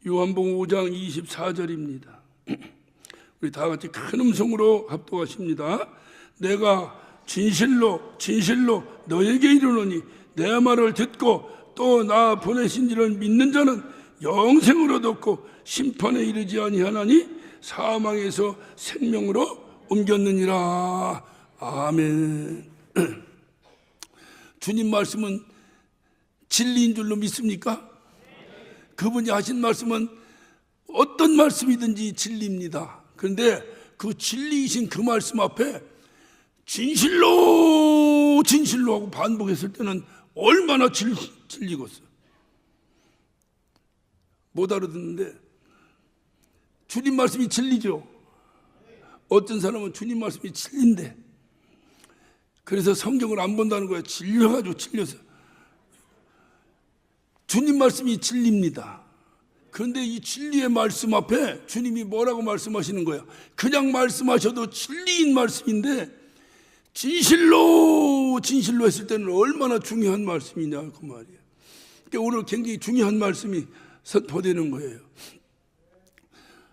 요한복음 5장 24절입니다. 우리 다 같이 큰 음성으로 합독하십니다. 내가 진실로 진실로 너에게 이르노니 내 말을 듣고 또 나 보내신 이를 믿는 자는 영생을 얻었고 심판에 이르지 아니하나니 사망에서 생명으로 옮겼느니라. 아멘. 주님 말씀은 진리인 줄로 믿습니까? 그분이 하신 말씀은 어떤 말씀이든지 진리입니다. 그런데 그 진리이신 그 말씀 앞에 진실로 진실로 하고 반복했을 때는 얼마나 진리겠어요. 못 알아듣는데 주님 말씀이 진리죠. 어떤 사람은 주님 말씀이 진리인데 그래서 성경을 안 본다는 거예요. 질려가지고 질려서. 주님 말씀이 진리입니다. 그런데 이 진리의 말씀 앞에 주님이 뭐라고 말씀하시는 거예요? 그냥 말씀하셔도 진리인 말씀인데 진실로 진실로 했을 때는 얼마나 중요한 말씀이냐 그 말이에요. 그러니까 오늘 굉장히 중요한 말씀이 선포되는 거예요.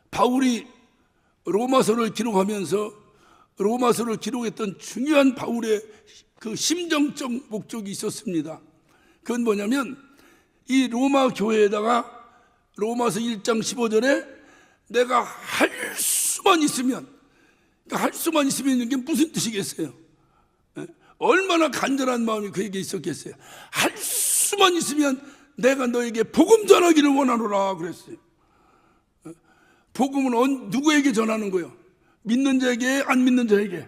바울이 로마서를 기록하면서 로마서를 기록했던 중요한 바울의 그 심정적 목적이 있었습니다. 그건 뭐냐면 이 로마 교회에다가 로마서 1장 15절에 내가 할 수만 있으면, 그러니까 할 수만 있으면 이게 무슨 뜻이겠어요? 얼마나 간절한 마음이 그에게 있었겠어요? 할 수만 있으면 내가 너에게 복음 전하기를 원하노라 그랬어요. 복음은 누구에게 전하는 거예요? 믿는 자에게, 안 믿는 자에게?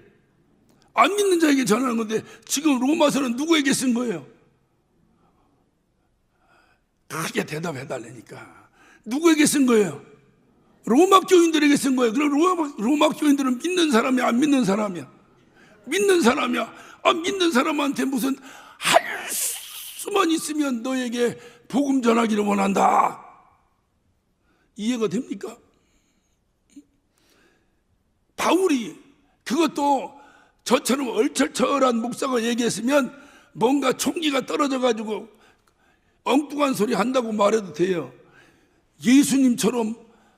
안 믿는 자에게 전하는 건데 지금 로마서는 누구에게 쓴 거예요? 크게 대답해 달라니까. 누구에게 쓴 거예요? 로마 교인들에게 쓴 거예요. 그럼 로마 교인들은 믿는 사람이야, 안 믿는 사람이야? 믿는 사람이야. 안 믿는 사람한테 무슨 할 수만 있으면 너에게 복음 전하기를 원한다. 이해가 됩니까? 바울이 그것도 저처럼 얼철철한 목사가 얘기했으면 뭔가 총기가 떨어져 가지고 엉뚱한 소리 한다고 말해도 돼요. 예수님처럼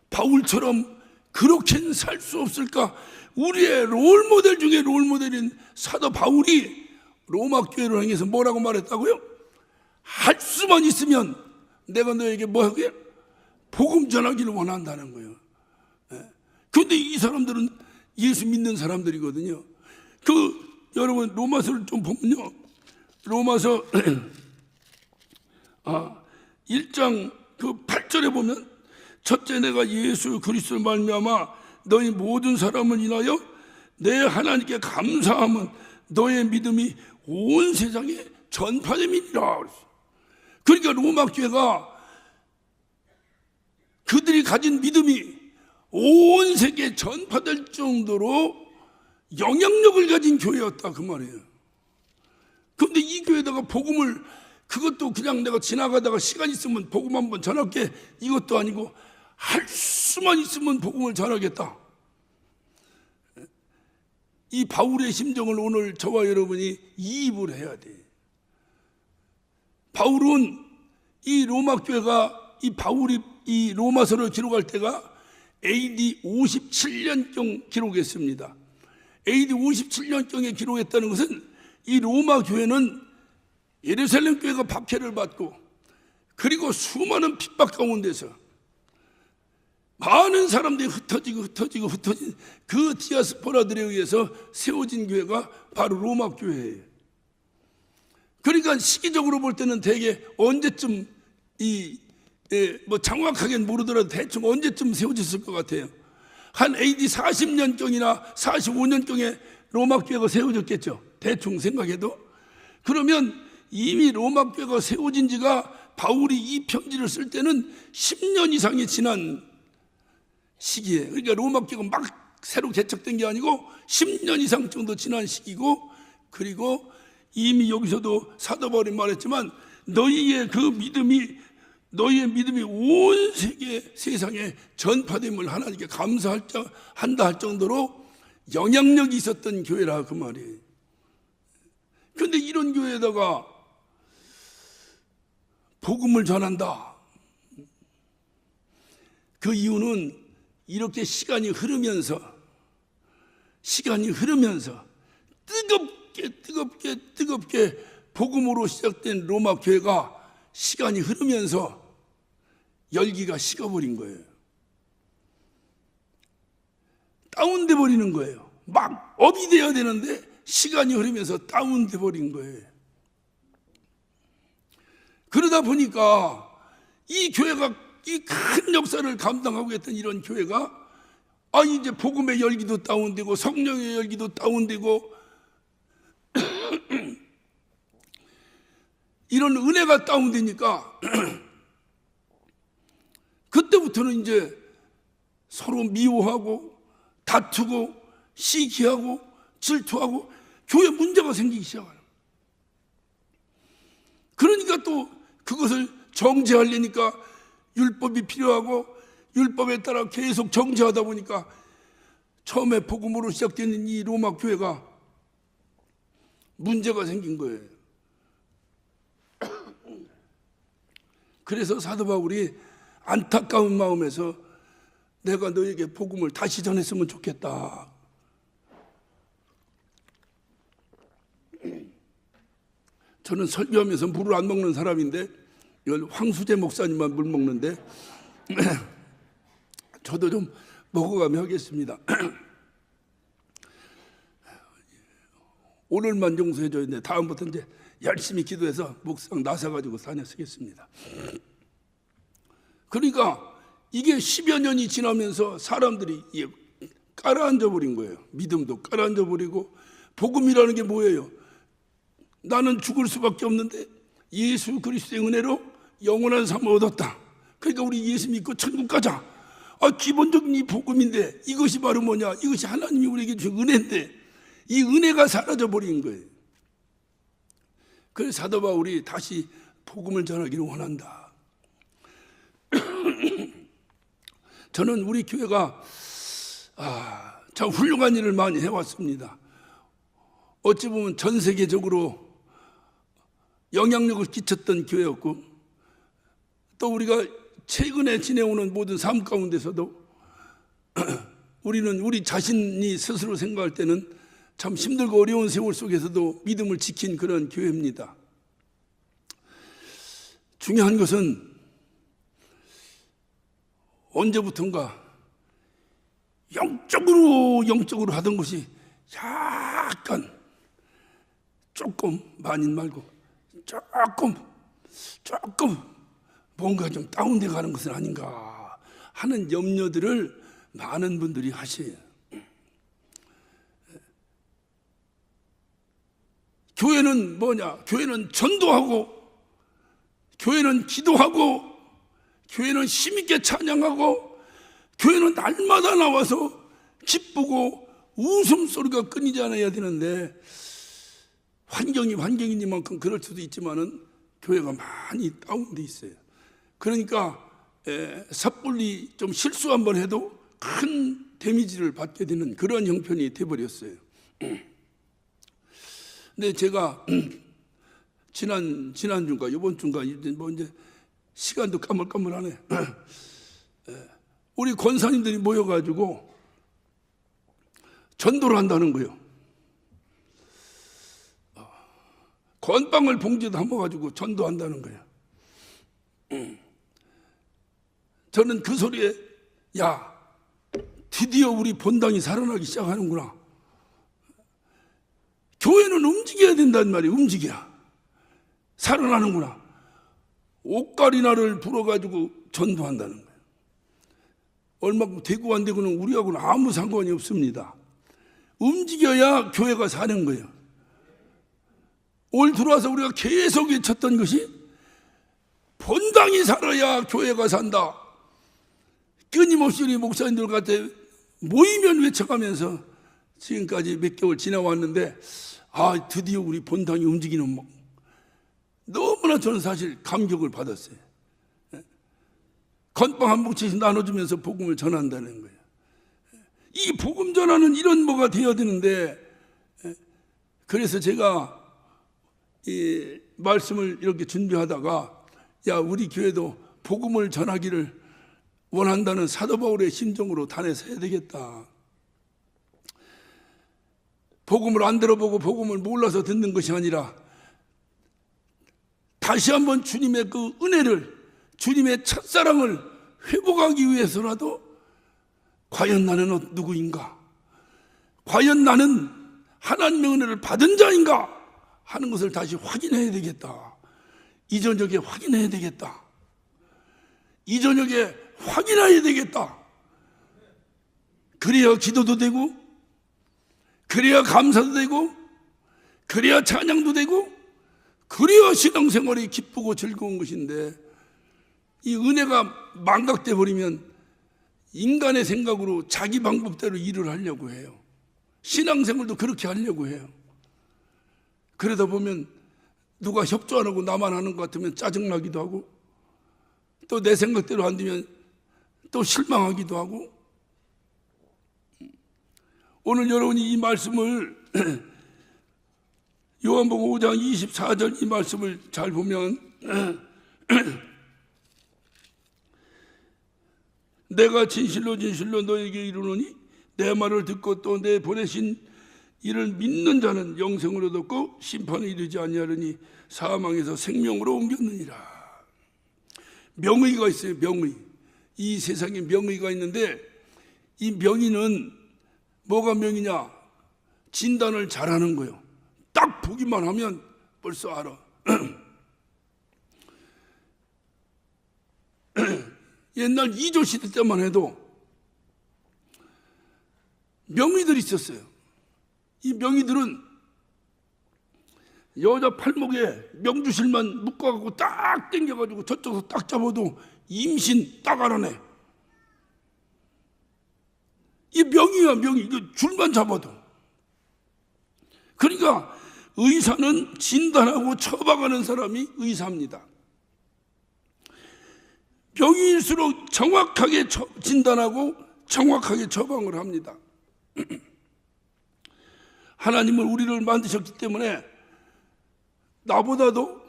바울처럼 그렇게는 살 수 없을까? 우리의 롤모델 중에 롤모델인 사도 바울이 로마 교회를 향해서 뭐라고 말했다고요? 할 수만 있으면 내가 너에게 뭐 하게? 복음 전하기를 원한다는 거예요. 그런데 이 사람들은 예수 믿는 사람들이거든요. 여러분 로마서를 좀 보면요, 로마서 1장 8절에 보면 첫째 내가 예수 그리스도를 말미암아 너희 모든 사람을 인하여 내 하나님께 감사함은 너의 믿음이 온 세상에 전파됨이니라. 그러니까 로마 교회가 그들이 가진 믿음이 온 세계에 전파될 정도로 영향력을 가진 교회였다 그 말이에요. 그런데 이 교회에다가 복음을, 그것도 그냥 내가 지나가다가 시간 있으면 복음 한번 전할게, 이것도 아니고 할 수만 있으면 복음을 전하겠다. 이 바울의 심정을 오늘 저와 여러분이 이입을 해야 돼. 바울은 이 로마 교회가 이 바울이 이 로마서를 기록할 때가 AD 57년경 기록했습니다. AD 57년경에 기록했다는 것은 이 로마 교회는 예루살렘 교회가 박해를 받고 그리고 수많은 핍박 가운데서 많은 사람들이 흩어진 그 디아스포라들에 의해서 세워진 교회가 바로 로마 교회예요. 그러니까 시기적으로 볼 때는 대개 언제쯤 정확하게 모르더라도 대충 언제쯤 세워졌을 것 같아요. 한 AD 40년경이나 45년경에 로마 교회가 세워졌겠죠. 대충 생각해도. 그러면 이미 로마 교회가 세워진 지가 바울이 이 편지를 쓸 때는 10년 이상이 지난 시기에, 그러니까 로마 교회가 막 새로 개척된 게 아니고 10년 이상 정도 지난 시기고, 그리고 이미 여기서도 사도 바울이 말했지만 너희의 믿음이 온 세상에 전파됨을 하나님께 감사한다 할 정도로 영향력이 있었던 교회라 그 말이에요. 그런데 이런 교회에다가 복음을 전한다. 그 이유는 이렇게 시간이 흐르면서 뜨겁게 복음으로 시작된 로마 교회가 시간이 흐르면서 열기가 식어버린 거예요. 다운돼 버리는 거예요. 막 업이 돼야 되는데 시간이 흐르면서 다운돼 버린 거예요. 그러다 보니까 이 교회가 이 큰 역사를 감당하고 있던 이런 교회가 이제 복음의 열기도 다운되고 성령의 열기도 다운되고 이런 은혜가 다운되니까 그때부터는 이제 서로 미워하고 다투고 시기하고 질투하고 교회 문제가 생기기 시작해요. 그러니까 또 그것을 정죄하려니까 율법이 필요하고 율법에 따라 계속 정죄하다 보니까 처음에 복음으로 시작되는 이 로마 교회가 문제가 생긴 거예요. 그래서 사도 바울이 안타까운 마음에서 내가 너에게 복음을 다시 전했으면 좋겠다. 저는 설교하면서 물을 안 먹는 사람인데 이걸 황수재 목사님만 물 먹는데 저도 좀 먹어가며 하겠습니다. 오늘만 용서해줘야 되는데 다음부터 이제 열심히 기도해서 목상 나서가지고 산에 서겠습니다. 그러니까 이게 10여 년이 지나면서 사람들이 깔아앉아 버린 거예요. 믿음도 깔아앉아 버리고 복음이라는 게 뭐예요? 나는 죽을 수밖에 없는데 예수 그리스도의 은혜로 영원한 삶을 얻었다. 그러니까 우리 예수 믿고 천국 가자. 기본적인 이 복음인데 이것이 바로 뭐냐? 이것이 하나님이 우리에게 주신 은혜인데 이 은혜가 사라져 버린 거예요. 그래서 사도 바울이 다시 복음을 전하기를 원한다. 저는 우리 교회가 참 훌륭한 일을 많이 해왔습니다. 어찌 보면 전 세계적으로 영향력을 끼쳤던 교회였고 또 우리가 최근에 지내오는 모든 삶 가운데서도 우리는 우리 자신이 스스로 생각할 때는 참 힘들고 어려운 세월 속에서도 믿음을 지킨 그런 교회입니다. 중요한 것은 언제부턴가 영적으로 하던 것이 약간 조금 많이 말고 조금 뭔가 좀 다운돼 가는 것은 아닌가 하는 염려들을 많은 분들이 하셔요. 교회는 뭐냐? 교회는 전도하고 교회는 기도하고 교회는 힘있게 찬양하고 교회는 날마다 나와서 기쁘고 웃음소리가 끊이지 않아야 되는데 환경이니만큼 그럴 수도 있지만은 교회가 많이 다운돼 있어요. 그러니까 섣불리 좀 실수 한번 해도 큰 데미지를 받게 되는 그런 형편이 돼버렸어요. 근데 제가 지난주인가 이번 주인가 뭐 이제 시간도 까물까물하네. 우리 권사님들이 모여가지고 전도를 한다는 거예요. 건빵을 봉지에 담아가지고 전도한다는 거예요. 저는 그 소리에 드디어 우리 본당이 살아나기 시작하는구나. 교회는 움직여야 된다는 말이에요. 움직여야 살아나는구나. 옷가리나를 불어가지고 전도한다는 거예요. 얼마큼 되고 안 되고는 우리하고는 아무 상관이 없습니다. 움직여야 교회가 사는 거예요. 올 들어와서 우리가 계속 외쳤던 것이 본당이 살아야 교회가 산다. 끊임없이 우리 목사님들 같아 모이면 외쳐가면서 지금까지 몇 개월 지나왔는데 드디어 우리 본당이 움직이는 너무나 저는 사실 감격을 받았어요. 건빵 한 뭉치씩 나눠주면서 복음을 전한다는 거예요. 이 복음 전하는 이런 뭐가 되어야 되는데 그래서 제가 이 말씀을 이렇게 준비하다가 우리 교회도 복음을 전하기를 원한다는 사도 바울의 심정으로 단에서 해야 되겠다. 복음을 안 들어보고 복음을 몰라서 듣는 것이 아니라 다시 한번 주님의 그 은혜를, 주님의 첫사랑을 회복하기 위해서라도 과연 나는 누구인가? 과연 나는 하나님의 은혜를 받은 자인가? 하는 것을 다시 확인해야 되겠다. 이 저녁에 확인해야 되겠다. 이 저녁에 확인해야 되겠다. 그래야 기도도 되고, 그래야 감사도 되고, 그래야 찬양도 되고, 그래야 신앙생활이 기쁘고 즐거운 것인데, 이 은혜가 망각돼 버리면 인간의 생각으로 자기 방법대로 일을 하려고 해요. 신앙생활도 그렇게 하려고 해요. 그러다 보면 누가 협조 안 하고 나만 하는 것 같으면 짜증나기도 하고, 또 내 생각대로 안 되면 또 실망하기도 하고. 오늘 여러분이 이 말씀을 요한복음 5장 24절 이 말씀을 잘 보면 내가 진실로 진실로 너에게 이르노니 내 말을 듣고 또 내 보내신 이를 믿는 자는 영생을 얻었고 심판에 이르지 아니하려니 사망에서 생명으로 옮겼느니라. 명의가 있어요. 명의. 이 세상에 명의가 있는데, 이 명의는 뭐가 명의냐? 진단을 잘하는 거예요. 딱 보기만 하면 벌써 알아. 옛날 이조 시대 때만 해도 명의들이 있었어요. 이 명의들은 여자 팔목에 명주실만 묶어갖고 딱 당겨가지고 저쪽에서 딱 잡아도 임신 딱 알아내. 이 명의야, 명의. 이거 줄만 잡아도. 그러니까 의사는 진단하고 처방하는 사람이 의사입니다. 병일수록 정확하게 진단하고 정확하게 처방을 합니다. 하나님은 우리를 만드셨기 때문에 나보다도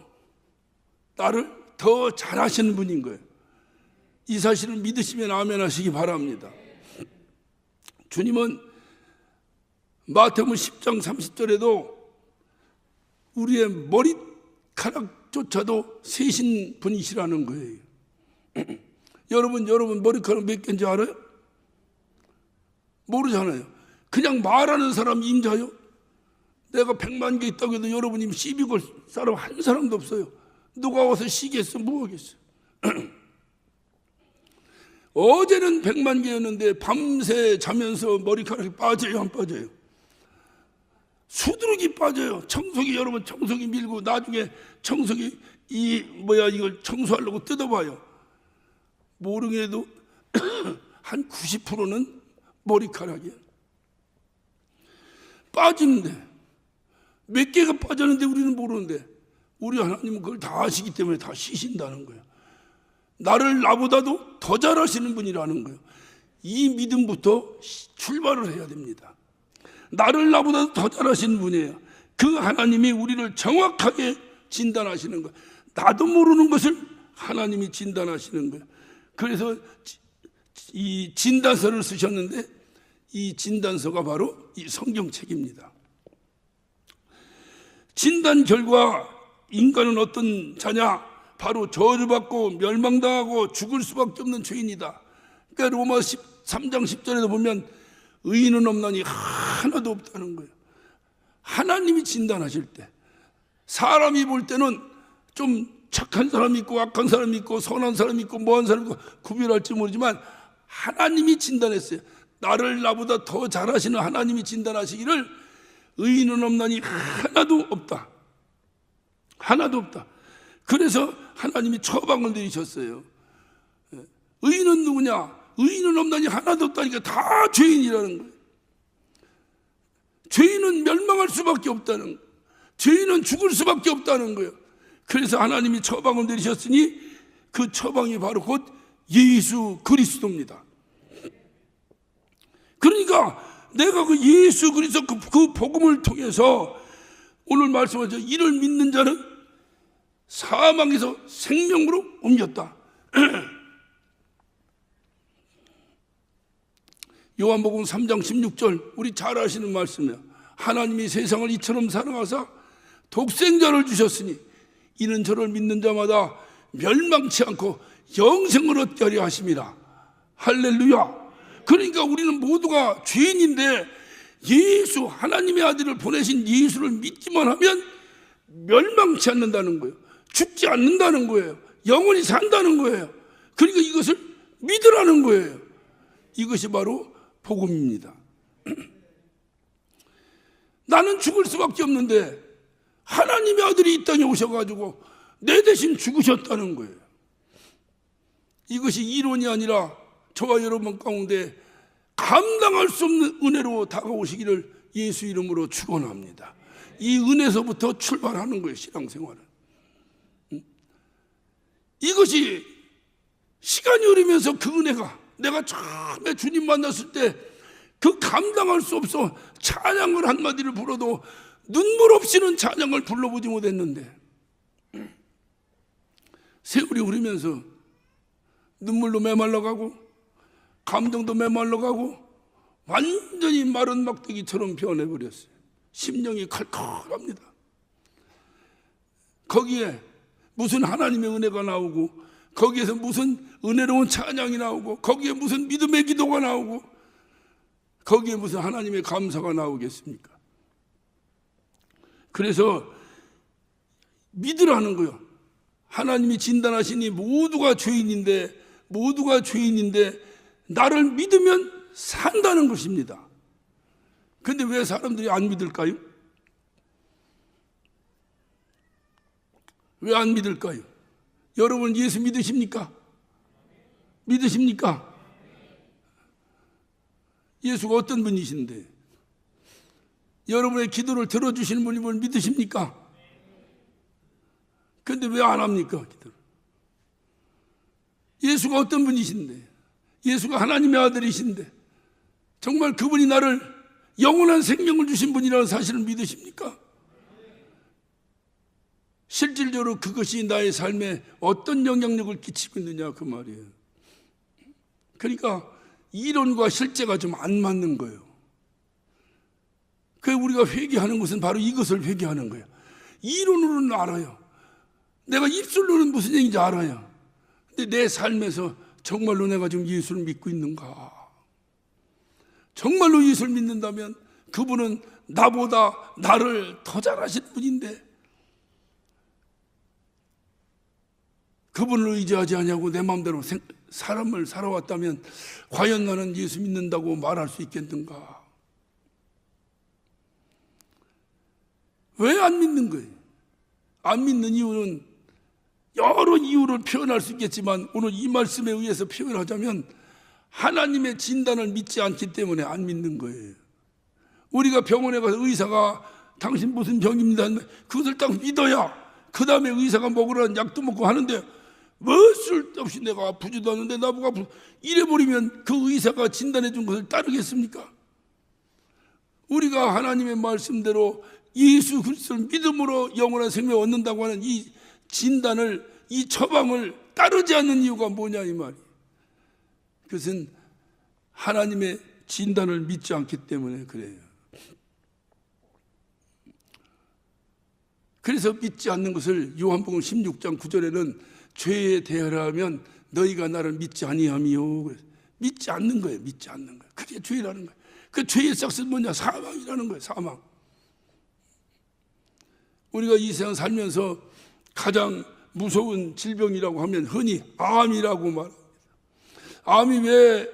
나를 더 잘하시는 분인 거예요. 이 사실을 믿으시면 아멘 하시기 바랍니다. 주님은 마태복음 10장 30절에도 우리의 머리카락조차도 세신 분이시라는 거예요. 여러분 머리카락 몇 개인지 알아요? 모르잖아요. 그냥 말하는 사람 임자요? 내가 100만 개 있다고 해도 여러분이 시비 걸 사람 한 사람도 없어요. 누가 와서 시겠어? 뭐 하겠어? 어제는 100만 개였는데 밤새 자면서 머리카락이 빠져요, 안 빠져요? 수두룩이 빠져요. 청소기, 여러분 청소기 밀고 나중에 청소기 이걸 청소하려고 뜯어봐요. 모르게도 한 90%는 머리카락이에요. 빠지는데 몇 개가 빠졌는데 우리는 모르는데, 우리 하나님은 그걸 다 아시기 때문에 다 쉬신다는 거예요. 나를 나보다도 더 잘하시는 분이라는 거예요. 이 믿음부터 출발을 해야 됩니다. 나를 나보다도 더 잘하시는 분이에요. 그 하나님이 우리를 정확하게 진단하시는 거예요. 나도 모르는 것을 하나님이 진단하시는 거예요. 그래서 이 진단서를 쓰셨는데, 이 진단서가 바로 이 성경책입니다. 진단 결과 인간은 어떤 자냐? 바로 저주받고 멸망당하고 죽을 수밖에 없는 죄인이다. 그러니까 로마 3장 10절에도 보면 의인은 없나니 하나도 없다는 거예요. 하나님이 진단하실 때, 사람이 볼 때는 좀 착한 사람이 있고 악한 사람이 있고 선한 사람이 있고 뭐한 사람이 있고 구별할지 모르지만 하나님이 진단했어요. 나를 나보다 더 잘하시는 하나님이 진단하시기를 의인은 없나니 하나도 없다. 하나도 없다. 그래서 하나님이 처방을 내리셨어요. 의인은 누구냐? 의인은 없나니 하나도 없다니까 다 죄인이라는 거예요. 죄인은 멸망할 수밖에 없다는 거예요. 죄인은 죽을 수밖에 없다는 거예요. 그래서 하나님이 처방을 내리셨으니 그 처방이 바로 곧 예수 그리스도입니다. 그러니까 내가 그 예수 그리스도 그 복음을 통해서 오늘 말씀하신 이를 믿는 자는 사망에서 생명으로 옮겼다. 요한복음 3장 16절 우리 잘 아시는 말씀이에요. 하나님이 세상을 이처럼 사랑하사 독생자를 주셨으니 이는 저를 믿는 자마다 멸망치 않고 영생을 얻게 하려 하심이라. 할렐루야. 그러니까 우리는 모두가 죄인인데 예수, 하나님의 아들을 보내신 예수를 믿기만 하면 멸망치 않는다는 거예요. 죽지 않는다는 거예요. 영원히 산다는 거예요. 그러니까 이것을 믿으라는 거예요. 이것이 바로 복음입니다. 나는 죽을 수밖에 없는데 하나님의 아들이 이 땅에 오셔가지고 내 대신 죽으셨다는 거예요. 이것이 이론이 아니라 저와 여러분 가운데 감당할 수 없는 은혜로 다가오시기를 예수 이름으로 축원합니다. 이 은혜서부터 출발하는 거예요, 신앙생활은. 이것이 시간이 흐르면서 그 은혜가, 내가 처음에 주님 만났을 때 그 감당할 수 없어 찬양을 한마디를 불러도 눈물 없이는 찬양을 불러보지 못했는데 세월이 흐르면서 눈물도 메말라가고 감정도 메말라가고 완전히 마른 막대기처럼 변해버렸어요. 심령이 칼칼합니다. 거기에 무슨 하나님의 은혜가 나오고, 거기에서 무슨 은혜로운 찬양이 나오고, 거기에 무슨 믿음의 기도가 나오고, 거기에 무슨 하나님의 감사가 나오겠습니까? 그래서 믿으라는 거예요. 하나님이 진단하시니 모두가 죄인인데 나를 믿으면 산다는 것입니다. 그런데 왜 사람들이 안 믿을까요? 왜 안 믿을까요? 여러분 예수 믿으십니까? 믿으십니까? 예수가 어떤 분이신데 여러분의 기도를 들어주시는 분임을 믿으십니까? 그런데 왜 안 합니까? 기도를. 예수가 어떤 분이신데, 예수가 하나님의 아들이신데 정말 그분이 나를 영원한 생명을 주신 분이라는 사실을 믿으십니까? 실질적으로 그것이 나의 삶에 어떤 영향력을 끼치고 있느냐 그 말이에요. 그러니까 이론과 실제가 좀 안 맞는 거예요. 그래서 우리가 회개하는 것은 바로 이것을 회개하는 거예요. 이론으로는 알아요. 내가 입술로는 무슨 얘기인지 알아요. 근데 내 삶에서 정말로 내가 지금 예수를 믿고 있는가? 정말로 예수를 믿는다면 그분은 나보다 나를 더 잘하시는 분인데 그분을 의지하지 않냐고 내 마음대로 사람을 살아왔다면 과연 나는 예수 믿는다고 말할 수 있겠는가? 왜 안 믿는 거예요? 안 믿는 이유는 여러 이유를 표현할 수 있겠지만 오늘 이 말씀에 의해서 표현하자면 하나님의 진단을 믿지 않기 때문에 안 믿는 거예요. 우리가 병원에 가서 의사가 당신 무슨 병입니다. 그것을 딱 믿어야 그 다음에 의사가 먹으라는 약도 먹고 하는데 뭐 쓸데없이 내가 아프지도 않는데 나보고 아프 이래버리면 그 의사가 진단해 준 것을 따르겠습니까? 우리가 하나님의 말씀대로 예수 그리스도를 믿음으로 영원한 생명을 얻는다고 하는 이 진단을, 이 처방을 따르지 않는 이유가 뭐냐 이 말이에요. 그것은 하나님의 진단을 믿지 않기 때문에 그래요. 그래서 믿지 않는 것을 요한복음 16장 9절에는 죄에 대하라면 너희가 나를 믿지 아니하미요. 믿지 않는 거예요. 믿지 않는 거예요. 그게 죄라는 거예요. 그 죄의 싹은 뭐냐? 사망이라는 거예요. 사망. 우리가 이 세상 살면서 가장 무서운 질병이라고 하면 흔히 암이라고 말합니다. 암이 왜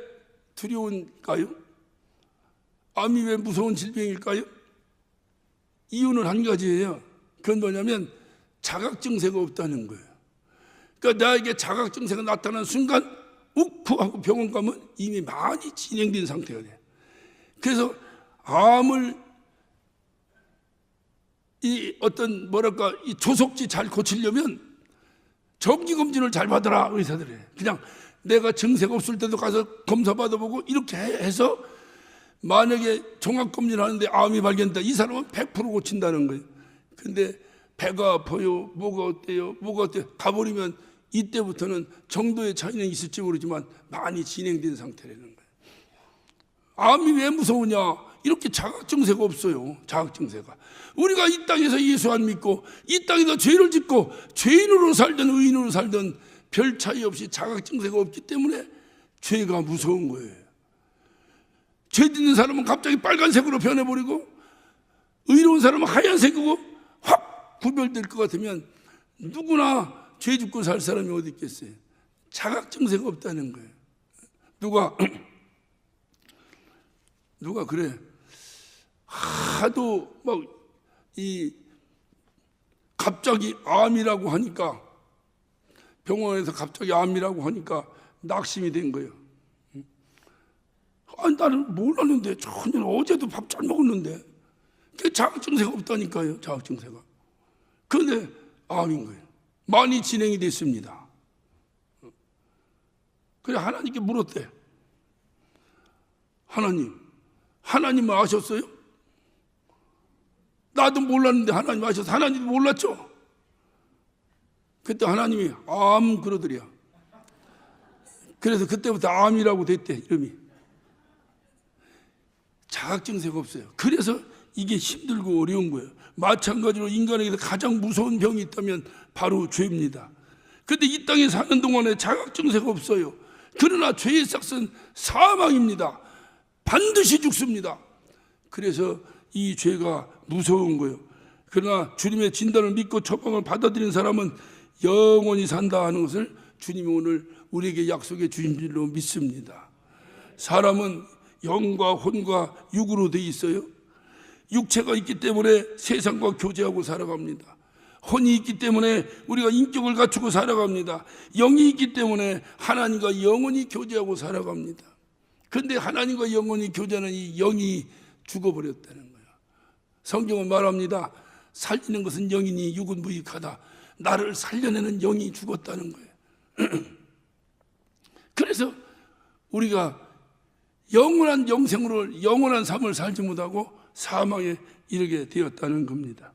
두려운가요? 암이 왜 무서운 질병일까요? 이유는 한 가지예요. 그건 뭐냐면 자각 증세가 없다는 거예요. 그러니까 나에게 자각 증세가 나타나는 순간 우프 하고 병원 가면 이미 많이 진행된 상태가 돼요. 그래서 암을 이 어떤 뭐랄까 이 조속지 잘 고치려면 정기검진을 잘 받아라 의사들이. 그냥 내가 증세가 없을 때도 가서 검사 받아보고 이렇게 해서 만약에 종합검진 하는데 암이 발견된다, 이 사람은 100% 고친다는 거예요. 근데 배가 아파요, 뭐가 어때요, 가버리면 이때부터는 정도의 차이는 있을지 모르지만 많이 진행된 상태라는 거예요. 암이 왜 무서우냐? 이렇게 자각증세가 없어요. 자각증세가. 우리가 이 땅에서 예수 안 믿고 이 땅에서 죄를 짓고 죄인으로 살든 의인으로 살든 별 차이 없이 자각증세가 없기 때문에 죄가 무서운 거예요. 죄 짓는 사람은 갑자기 빨간색으로 변해버리고 의로운 사람은 하얀색이고 확 구별될 것 같으면 누구나 죄 짓고 살 사람이 어디 있겠어요? 자각증세가 없다는 거예요. 누가 그래 하도 막 갑자기 암이라고 하니까 병원에서 갑자기 암이라고 하니까 낙심이 된 거예요. 아니 나는 몰랐는데 전혀 어제도 밥 잘 먹었는데 그게 자각증세가 없다니까요. 자각증세가. 그런데 암인 거예요. 많이 진행이 됐습니다. 그래 하나님께 물었대. 하나님은 아셨어요? 나도 몰랐는데 하나님 아셨어. 하나님도 몰랐죠? 그때 하나님이 암 그러더래요. 그래서 그때부터 암이라고 됐대 이름이. 자각증세가 없어요. 그래서 이게 힘들고 어려운 거예요. 마찬가지로 인간에게서 가장 무서운 병이 있다면 바로 죄입니다. 그런데 이 땅에 사는 동안에 자각증세가 없어요. 그러나 죄의 삭은 사망입니다. 반드시 죽습니다. 그래서 이 죄가 무서운 거예요. 그러나 주님의 진단을 믿고 처방을 받아들인 사람은 영원히 산다 하는 것을 주님이 오늘 우리에게 약속해 주신 줄로 믿습니다. 사람은 영과 혼과 육으로 되어 있어요. 육체가 있기 때문에 세상과 교제하고 살아갑니다. 혼이 있기 때문에 우리가 인격을 갖추고 살아갑니다. 영이 있기 때문에 하나님과 영원히 교제하고 살아갑니다. 그런데 하나님과 영원히 교제하는 이 영이 죽어버렸다는 거예요. 성경은 말합니다. 살리는 것은 영이니 육은 무익하다. 나를 살려내는 영이 죽었다는 거예요. 그래서 우리가 영원한 영생으로 영원한 삶을 살지 못하고 사망에 이르게 되었다는 겁니다.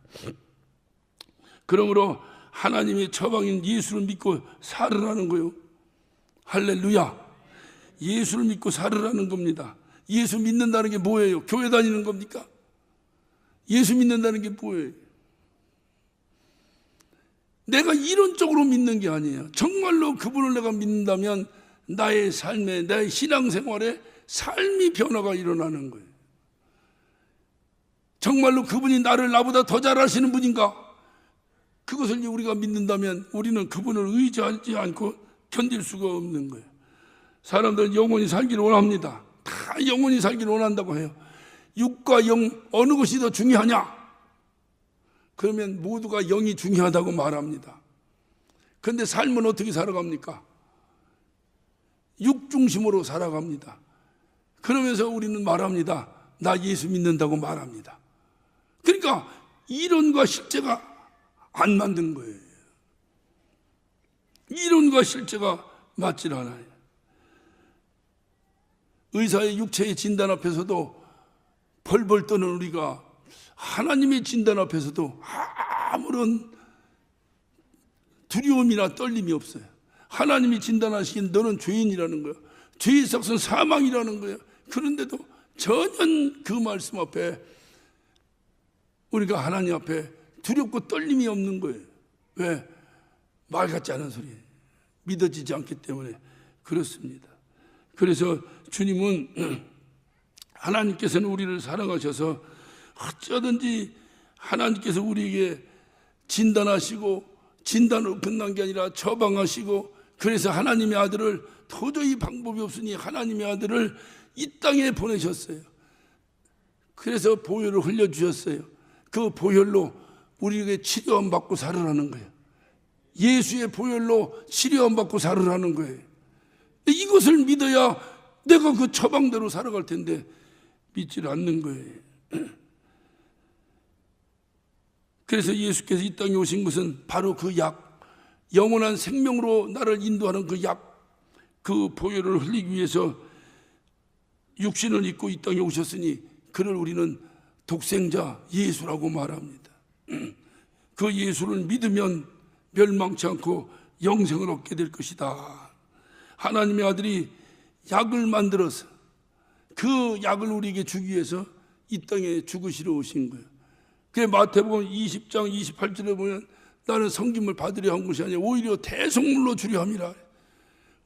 그러므로 하나님의 처방인 예수를 믿고 살으라는 거예요. 할렐루야. 예수를 믿고 살으라는 겁니다. 예수 믿는다는 게 뭐예요? 교회 다니는 겁니까? 예수 믿는다는 게 뭐예요? 내가 이론적으로 믿는 게 아니에요. 정말로 그분을 내가 믿는다면 나의 삶에, 나의 신앙생활에 삶이 변화가 일어나는 거예요. 정말로 그분이 나를 나보다 더 잘하시는 분인가? 그것을 우리가 믿는다면 우리는 그분을 의지하지 않고 견딜 수가 없는 거예요. 사람들은 영원히 살기를 원합니다. 다 영원히 살기를 원한다고 해요. 육과 영 어느 것이 더 중요하냐? 그러면 모두가 영이 중요하다고 말합니다. 그런데 삶은 어떻게 살아갑니까? 육 중심으로 살아갑니다. 그러면서 우리는 말합니다. 나 예수 믿는다고 말합니다. 그러니까 이론과 실제가 안 맞는 거예요. 이론과 실제가 맞질 않아요. 의사의 육체의 진단 앞에서도 벌벌 떠는 우리가 하나님의 진단 앞에서도 아무런 두려움이나 떨림이 없어요. 하나님이 진단하시긴 너는 죄인이라는 거예요. 죄의 삭은 사망이라는 거예요. 그런데도 전혀 그 말씀 앞에 우리가 하나님 앞에 두렵고 떨림이 없는 거예요. 왜? 말 같지 않은 소리, 믿어지지 않기 때문에 그렇습니다. 그래서 주님은 하나님께서는 우리를 사랑하셔서 어쩌든지 하나님께서 우리에게 진단하시고 진단으로 끝난 게 아니라 처방하시고, 그래서 하나님의 아들을, 도저히 방법이 없으니 하나님의 아들을 이 땅에 보내셨어요. 그래서 보혈을 흘려주셨어요. 그 보혈로 우리에게 치료함 받고 살으라는 거예요. 예수의 보혈로 치료함 받고 살으라는 거예요. 이것을 믿어야 내가 그 처방대로 살아갈 텐데 믿지 않는 거예요. 그래서 예수께서 이 땅에 오신 것은 바로 그 약, 영원한 생명으로 나를 인도하는 그 약, 그 보혈을 흘리기 위해서 육신을 입고 이 땅에 오셨으니 그를 우리는 독생자 예수라고 말합니다. 그 예수를 믿으면 멸망치 않고 영생을 얻게 될 것이다. 하나님의 아들이 약을 만들어서 그 약을 우리에게 주기 위해서 이 땅에 죽으시러 오신 거예요. 그게 마태복음 20장 28절에 보면 나는 성김을 받으려 한 것이 아니라 오히려 대속물로 주려 함이라.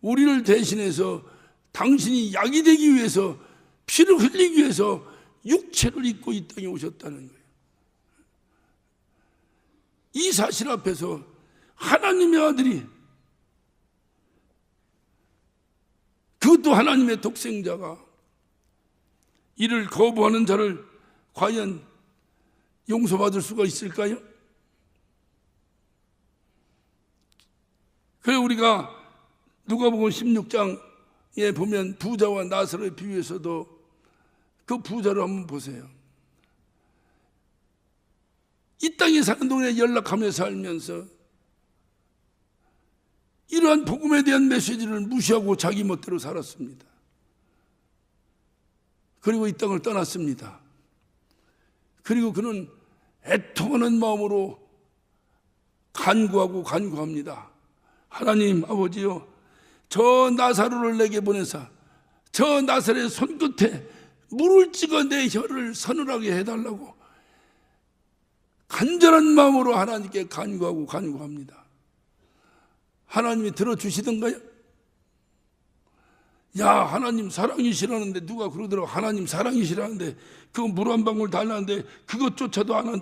우리를 대신해서 당신이 약이 되기 위해서 피를 흘리기 위해서 육체를 입고 이 땅에 오셨다는 거예요. 이 사실 앞에서 하나님의 아들이, 그것도 하나님의 독생자가 이를 거부하는 자를 과연 용서받을 수가 있을까요? 그래 우리가 누가복음 16장에 보면 부자와 나사로의 비유에서도 그 부자를 한번 보세요. 이 땅에 사는 동안에 연락하며 살면서 이러한 복음에 대한 메시지를 무시하고 자기 멋대로 살았습니다. 그리고 이 땅을 떠났습니다. 그리고 그는 애통하는 마음으로 간구합니다. 하나님 아버지요, 저 나사로를 내게 보내사 저 나사로의 손끝에 물을 찍어 내 혀를 서늘하게 해달라고 간절한 마음으로 하나님께 간구합니다. 하나님이 들어주시던가요? 야, 하나님 사랑이시라는데, 누가 그러더라고. 하나님 사랑이시라는데 그거 물 한 방울 달라는데 그것조차도 안 한.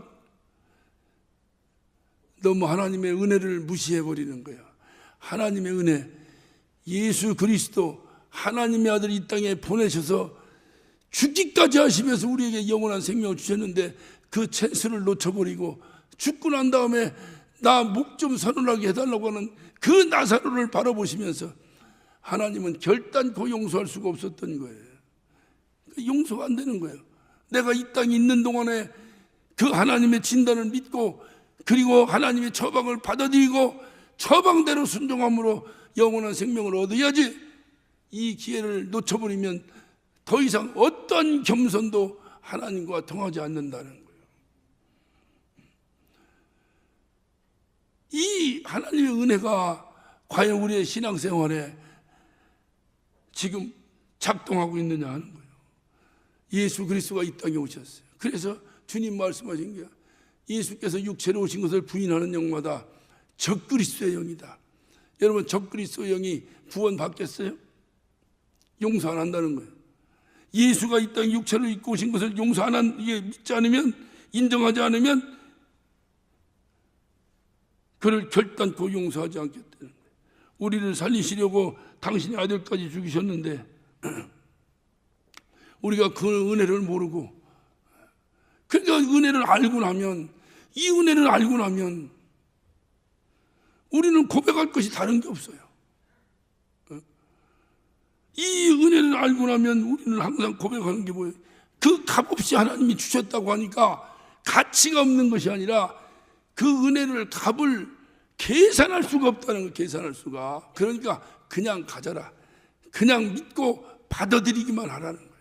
너무 하나님의 은혜를 무시해버리는 거야. 하나님의 은혜, 예수 그리스도 하나님의 아들 이 땅에 보내셔서 죽기까지 하시면서 우리에게 영원한 생명을 주셨는데 그 찬스를 놓쳐버리고 죽고 난 다음에 나 목 좀 서늘하게 해달라고 하는 그 나사로를 바라보시면서 하나님은 결단코 용서할 수가 없었던 거예요. 용서가 안 되는 거예요. 내가 이 땅에 있는 동안에 그 하나님의 진단을 믿고 그리고 하나님의 처방을 받아들이고 처방대로 순종함으로 영원한 생명을 얻어야지, 이 기회를 놓쳐버리면 더 이상 어떤 겸손도 하나님과 통하지 않는다는 거예요. 이 하나님의 은혜가 과연 우리의 신앙생활에 지금 작동하고 있느냐 하는 거예요. 예수 그리스도가 이 땅에 오셨어요. 그래서 주님 말씀하신 게, 예수께서 육체로 오신 것을 부인하는 영마다 적그리스도의 영이다. 여러분, 적그리스도의 영이 구원 받겠어요? 용서 안 한다는 거예요. 예수가 이 땅에 육체를 입고 오신 것을 용서 안 한, 이게 믿지 않으면, 인정하지 않으면 그를 결단코 용서하지 않겠다는 거예요. 우리를 살리시려고 당신의 아들까지 죽이셨는데 우리가 그 은혜를 모르고, 그러니까 은혜를 알고 나면, 이 은혜를 알고 나면 우리는 고백할 것이 다른 게 없어요. 이 은혜를 알고 나면 우리는 항상 고백하는 게 뭐예요? 그 값없이 하나님이 주셨다고 하니까 가치가 없는 것이 아니라 그 은혜를 값을 계산할 수가 없다는 거, 계산할 수가. 그러니까 그냥 가져라, 그냥 믿고 받아들이기만 하라는 거예요.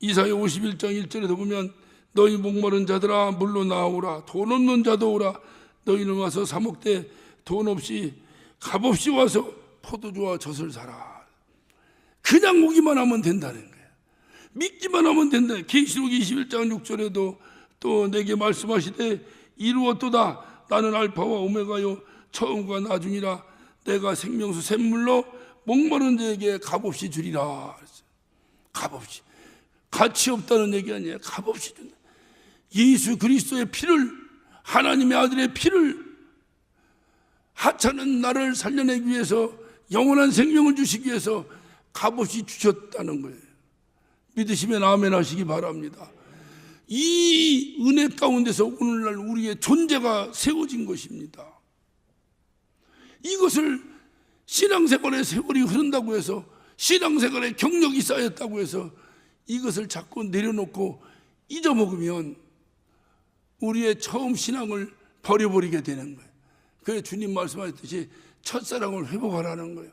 이사야 51장 1절에도 보면 너희 목마른 자들아 물로 나오라, 돈 없는 자도 오라. 너희는 와서 사 먹되 돈 없이 값없이 와서 포도주와 젖을 사라. 그냥 오기만 하면 된다는 거예요. 믿기만 하면 된다. 계시록 21장 6절에도 또 내게 말씀하시되 이루었도다. 나는 알파와 오메가요 처음과 나중이라. 내가 생명수 샘물로 목마른 자에게 값없이 주리라. 값없이. 가치 없다는 얘기 아니에요. 값없이 준다. 예수 그리스도의 피를, 하나님의 아들의 피를 하찮은 나를 살려내기 위해서, 영원한 생명을 주시기 위해서 값없이 주셨다는 거예요. 믿으시면 아멘 하시기 바랍니다. 이 은혜 가운데서 오늘날 우리의 존재가 세워진 것입니다. 이것을 신앙생활의 세월이 흐른다고 해서, 신앙생활의 경력이 쌓였다고 해서 이것을 자꾸 내려놓고 잊어먹으면 우리의 처음 신앙을 버려버리게 되는 거예요. 그래서 주님 말씀하셨듯이 첫사랑을 회복하라는 거예요.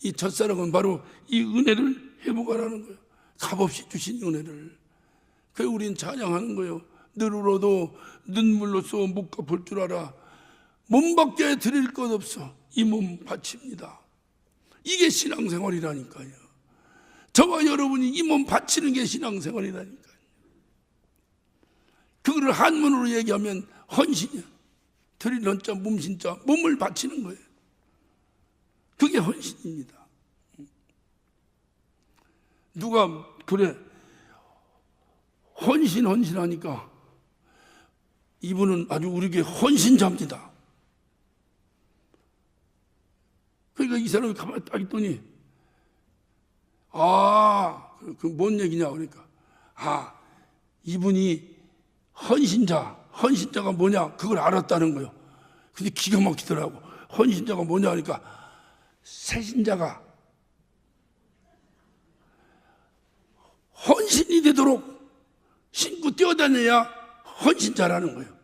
이 첫사랑은 바로 이 은혜를 회복하라는 거예요. 값없이 주신 은혜를. 그래서 우린 찬양하는 거예요. 늘 울어도 눈물로써 못 갚을 줄 알아. 몸밖에 드릴 것 없어 이 몸 바칩니다. 이게 신앙생활이라니까요. 저와 여러분이 이 몸 바치는 게 신앙생활이라니까요. 그거를 한문으로 얘기하면 헌신이야. 들이는자 몸신자, 몸을 바치는 거예요. 그게 헌신입니다. 누가 그래 헌신하니까 이분은 아주 우리에게 헌신자입니다. 그러니까 이 사람이 가만히 딱 있더니 그 뭔 얘기냐 그러니까 이분이 헌신자가 뭐냐 그걸 알았다는 거예요. 근데 기가 막히더라고. 헌신자가 뭐냐 하니까 새신자가 헌신이 되도록 신고 뛰어다녀야 헌신자라는 거예요.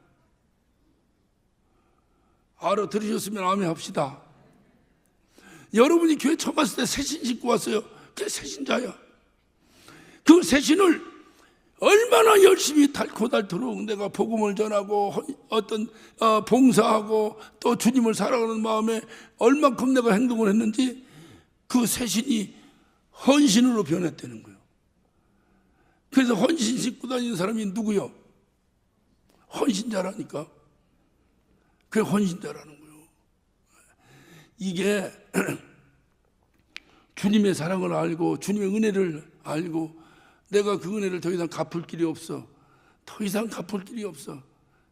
알아들으셨으면 아멘 합시다. 여러분이 교회 처음 왔을 때 새신 신고 왔어요. 그게 새신자야. 그 새신을 얼마나 열심히 닳도록 내가 복음을 전하고 어떤 봉사하고 또 주님을 사랑하는 마음에 얼만큼 내가 행동을 했는지 그 새신이 헌신으로 변했다는 거예요. 그래서 헌신 신고 다니는 사람이 누구요? 헌신자라니까. 그게 헌신자라는 거예요. 이게 주님의 사랑을 알고 주님의 은혜를 알고 내가 그 은혜를 더 이상 갚을 길이 없어. 더 이상 갚을 길이 없어.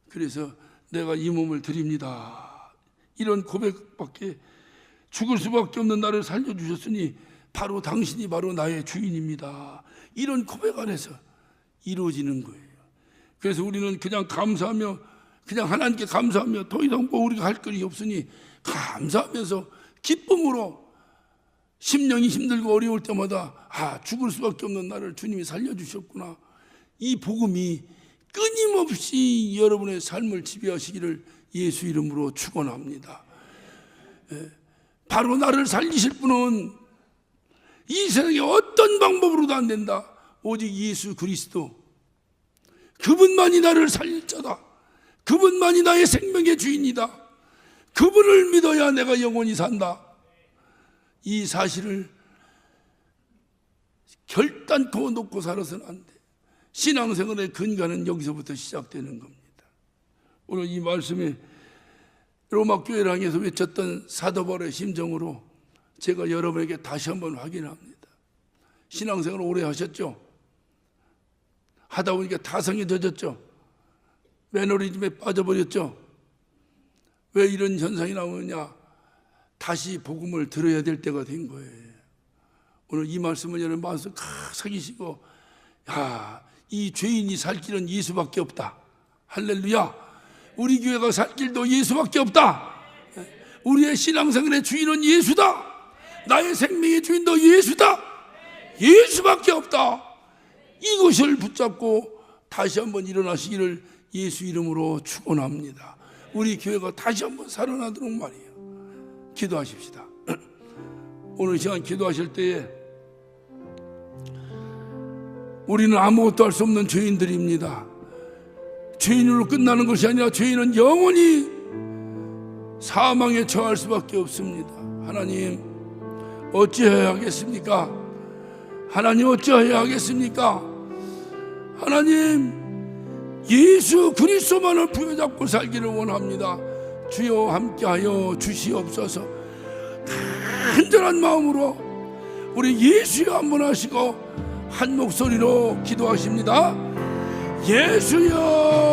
그래서 내가 이 몸을 드립니다. 이런 고백밖에 죽을 수밖에 없는 나를 살려주셨으니 바로 당신이 바로 나의 주인입니다. 이런 고백 안에서 이루어지는 거예요. 그래서 우리는 그냥 감사하며 그냥 하나님께 감사하며 더 이상 뭐 우리가 할 길이 없으니 감사하면서 기쁨으로 심령이 힘들고 어려울 때마다 죽을 수밖에 없는 나를 주님이 살려주셨구나. 이 복음이 끊임없이 여러분의 삶을 지배하시기를 예수 이름으로 축원합니다. 바로 나를 살리실 분은 이 세상에 어떤 방법으로도 안 된다. 오직 예수 그리스도, 그분만이 나를 살릴 자다. 그분만이 나의 생명의 주인이다. 그분을 믿어야 내가 영원히 산다. 이 사실을 결단코 놓고 살아서는 안 돼. 신앙생활의 근간은 여기서부터 시작되는 겁니다. 오늘 이 말씀에 로마 교회를 향해서 외쳤던 사도 바울의 심정으로 제가 여러분에게 다시 한번 확인합니다. 신앙생활 오래 하셨죠? 하다 보니까 타성이 젖었죠? 매너리즘에 빠져버렸죠? 왜 이런 현상이 나오느냐? 다시 복음을 들어야 될 때가 된 거예요. 오늘 이 말씀을 여러분 마음속에 새기시고 이 죄인이 살 길은 예수밖에 없다. 할렐루야. 우리 교회가 살 길도 예수밖에 없다. 우리의 신앙생활의 주인은 예수다. 나의 생명의 주인도 예수다. 예수밖에 없다. 이것을 붙잡고 다시 한번 일어나시기를 예수 이름으로 축원합니다. 우리 교회가 다시 한번 살아나도록 말이에요. 기도하십시다. 오늘 시간 기도하실 때에 우리는 아무것도 할 수 없는 죄인들입니다. 죄인으로 끝나는 것이 아니라 죄인은 영원히 사망에 처할 수밖에 없습니다. 하나님 어찌해야 하겠습니까? 하나님 어찌해야 하겠습니까? 하나님 예수 그리스도만을 부여잡고 살기를 원합니다. 주여 함께하여 주시옵소서. 간절한 마음으로 우리 예수여 한번 하시고 한 목소리로 기도하십니다. 예수여